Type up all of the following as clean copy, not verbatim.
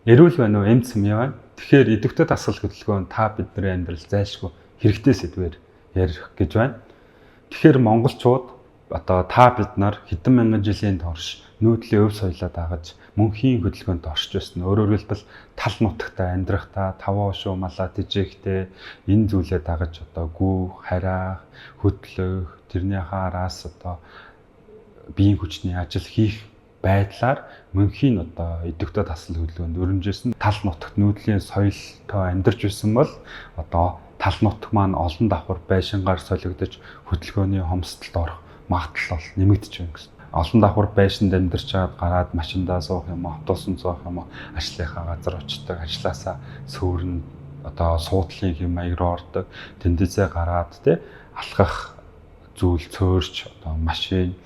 Эрүүл байна уу? Эмц юм яа. Тэгэхээр идэвхтэй дасгал хөдөлгөөн та бидний амьдрал зайлшгүй хэрэгтэй сэдвээр ярих гэж байна. Тэгэхээр монголчууд одоо та бид нар хэдэн мянган жилийн турш нүүдлийн өв соёлоо дагаж мөнхийн хөдөлгөөнт орж байсан. Өөрөөр хэлбэл тал нутагтаа амьдрахтаа таван ушуу малаа тэжээхтэй энэ зүйлээ дагаж одоо гүүх, хараах, хөдлөх, тэрнийхээ араас одоо биеийн хүчний ажил хийх байдлаар мөнхийн одоо идэвхтэй дасгал хөдөлгөөнд өрнөжсэн тал нутагт нүүдлийн соёлтой амьдарч байсан бол одоо тал нутаг маань олон давхар байшингаар солигдож хөдөлгөөний хомсдолд орох магадлал бол нэмэгдэж байна гэсэн. Олон давхар байшинд амьдарч чаад гараад машиндаа суух юм, автобусанд суух юм, ажлынхаа газар очдог, ажилласаа сөөрн одоо суудлын хэм маяг руу ордог, тэндээсээ гараад алхах зүйл цөөрч одоо машин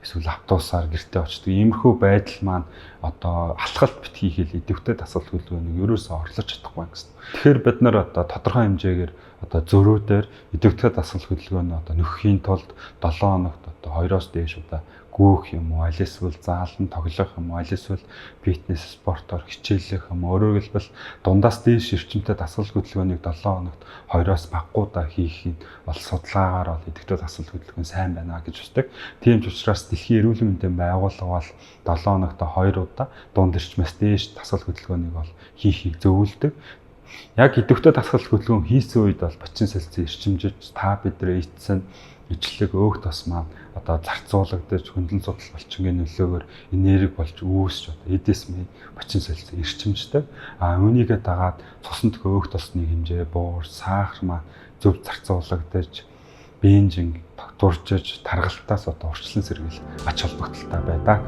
эсвэл автобусаар гэртээ очдог. Иймэрхүү байдал маань одоо алхалт битгий хэл идэвхтэй дасгал хөдөлгөөнийг ерөөсөө орлож чадахгүй гэсэн. Тэгэхээр бид нар одоо тодорхой хэмжээгээр одоо зөрүүдээр идэвхтэй дасгал хөдөлгөөнөө одоо нөхөхийн тулд 7 хоногт одоо 2-оос дээш удаа гүүх юм уу, аль эсвэл заалан тоглох юм уу, аль эсвэл фитнес спортоор хичээлэх юм уу. Өөрөөр хэлбэл дундаас дээш эрчимтэй дасгал хөдөлгөөнийг 7 хоногт 2-оос багагүй удаа хийх нь бол судалгаагаар бол идэвхтэй дасгал хөдөлгөөн сайн байна гэж үздэг. Тийм ч учраас Дэлхийн эрүүл мэндийн байгууллага бол 7 хоногт 2 удаа дунд эрчмээс дээш дасгал хөдөлгөөнийг бол хийхийг зөвлөдөг. Яг идэвхтэй дасгал хөдөлгөөн хийсэн үед бол бочин солилцоо эрчимжиж та бидрээ эцсэн ижлэг өөх тос маань одоо зарцуулагдаж хөндлөн судал булчингийн нөлөөгөөр энерги болж үүсч одоо эдээс минь бочин солилцоо эрчимждэг. Үүнийгээ дагаад цуснд өөх тосны хэмжээ буур, сахар маань зөв зарцуулагдаж бензин дуржиж таргалтаас одоо урьдчилан сэргийл ач холбогдолтой байдаг.